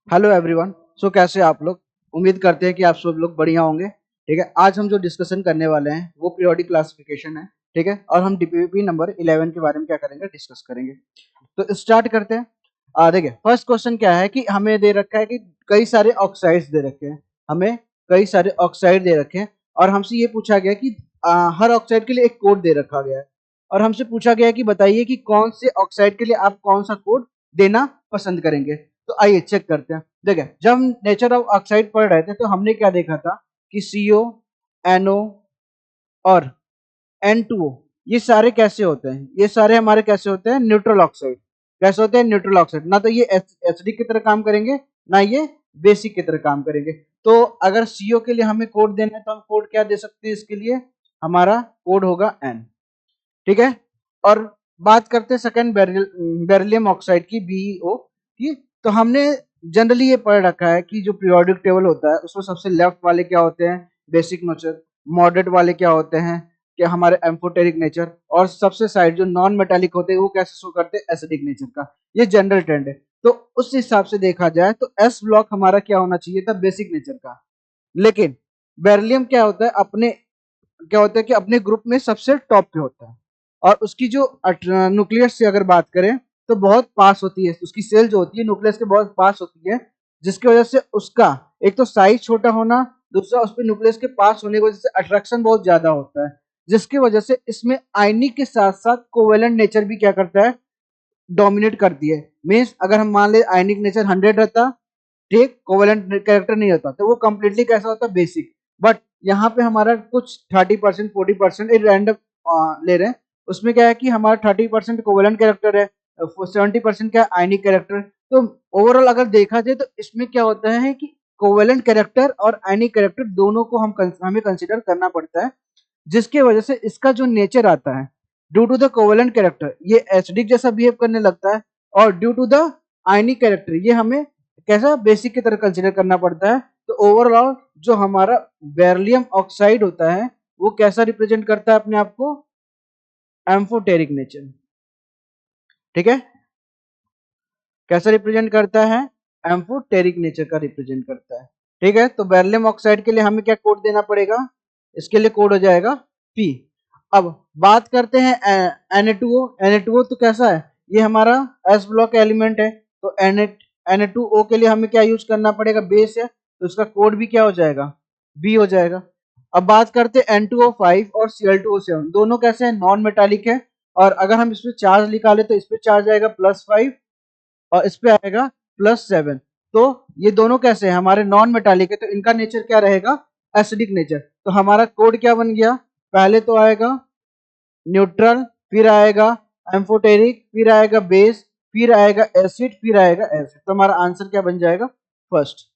Hello everyone. कैसे हैं आप लोग? उम्मीद करते हैं कि आप सब लोग बढ़िया होंगे। ठीक है, आज हम जो डिस्कशन करने वाले हैं वो पीरियोडिक क्लासिफिकेशन है। ठीक है, और हम डीपीपी नंबर 11 के बारे में क्या करेंगे, डिस्कस करेंगे। तो स्टार्ट करते हैं। देखिए, फर्स्ट क्वेश्चन क्या है कि हमें दे रखा है कि कई सारे ऑक्साइड्स दे रखे हैं। हमें कई सारे ऑक्साइड दे रखे हैं और हमसे ये पूछा गया कि हर ऑक्साइड के लिए एक कोड दे रखा गया है। और हमसे पूछा गया है कि बताइए कि कौन से ऑक्साइड के लिए आप कौन सा कोड देना पसंद करेंगे। तो आइए चेक करते हैं। देखिए, जब हम नेचर ऑफ ऑक्साइड पढ़ रहे थे तो हमने क्या देखा था कि CO, NO और N2O ये सारे कैसे होते हैं? ये सारे हमारे कैसे होते हैं? Neutral oxide. कैसे होते हैं? Neutral oxide. ना तो ये एसिडिक की तरह काम करेंगे, ना ये बेसिक की तरह काम करेंगे। तो अगर CO के लिए हमें कोड देना है तो हम कोड क्या दे सकते हैं इसके लिए? हमारा कोड होगा N। ठीक है, और बात करते हैं सेकंड बेरिलियम ऑक्साइड की, BeO की। तो हमने जनरली ये पढ़ रखा है कि जो पीरियोडिक टेबल होता है उसमें सबसे लेफ्ट वाले क्या होते हैं? Basic nature. मॉडरेट वाले क्या होते हैं? कि हमारे एम्फोटेरिक नेचर। और सबसे साइड जो नॉन मेटालिक होते हैं वो कैसे शो करते हैं? एसिडिक नेचर का। ये जनरल ट्रेंड है। तो उस हिसाब से देखा जाए तो एस ब्लॉक हमारा क्या होना चाहिए था? बेसिक नेचर का। लेकिन बेरिलियम क्या होता है कि अपने ग्रुप में सबसे टॉप पे होता है। और उसकी जो न्यूक्लियस से अगर बात करें तो बहुत पास होती है, उसकी सेल जो होती है न्यूक्लियस के बहुत पास होती है। जिसकी वजह से उसका एक तो साइज छोटा होना, दूसरा उस पर न्यूक्लियस के पास होने की वजह से अट्रैक्शन बहुत ज्यादा होता है। जिसकी वजह से इसमें आयनिक के साथ साथ कोवेलेंट नेचर भी क्या करता है? डोमिनेट करती है। मीन्स अगर हम मान ले आयनिक नेचर 100 रहता, ठीक, कोवेलेंट कैरेक्टर नहीं होता, तो वो कंप्लीटली कैसा होता? बेसिक। बट यहाँ पे हमारा कुछ 30% 40% रैंडम ले रहे हैं। उसमें क्या है कि हमारा 30% कोवेलेंट कैरेक्टर है, 70% क्या आयनिक कैरेक्टर। तो ओवरऑल अगर देखा जाए तो इसमें क्या होता है कि कोवेलेंट कैरेक्टर और आयनिक कैरेक्टर दोनों को हमें कंसिडर करना पड़ता है। जिसकी वजह से इसका जो नेचर आता है, due to the covalent character ये एसिडिक जैसा बिहेव करने लगता है। और due to the ionic character ये हमें कैसा? बेसिक की तरह कंसिडर करना पड़ता है। तो ओवरऑल जो हमारा बेरिलियम ऑक्साइड होता है वो कैसा रिप्रेजेंट करता है अपने आप को? Amphoteric nature. ठीक है, कैसा रिप्रेजेंट करता है? एम्फोटेरिक नेचर का रिप्रेजेंट करता है। ठीक है, तो बेरिलियम ऑक्साइड के लिए हमें क्या कोड देना पड़ेगा? इसके लिए कोड हो जाएगा P। अब बात करते हैं Na2O। Na2O तो कैसा है? ये हमारा S ब्लॉक एलिमेंट है। तो Na2O के लिए हमें क्या यूज करना पड़ेगा? बेस है, तो उसका कोड भी क्या हो जाएगा? B हो जाएगा। अब बात करते हैं N2O5 और Cl2O7, दोनों कैसे हैं? नॉन मेटालिक है। और अगर हम इस पे चार्ज निकाले तो इस पे चार्ज आएगा +5 और इस पे आएगा +7। तो ये दोनों कैसे हैं? हमारे नॉन मेटालिक है, तो इनका नेचर क्या रहेगा? Acidic nature. तो हमारा कोड क्या बन गया? पहले तो आएगा न्यूट्रल, फिर आएगा एम्फोटेरिक, फिर आएगा बेस, फिर आएगा एसिड, फिर आएगा एसिड। तो हमारा आंसर क्या बन जाएगा? फर्स्ट।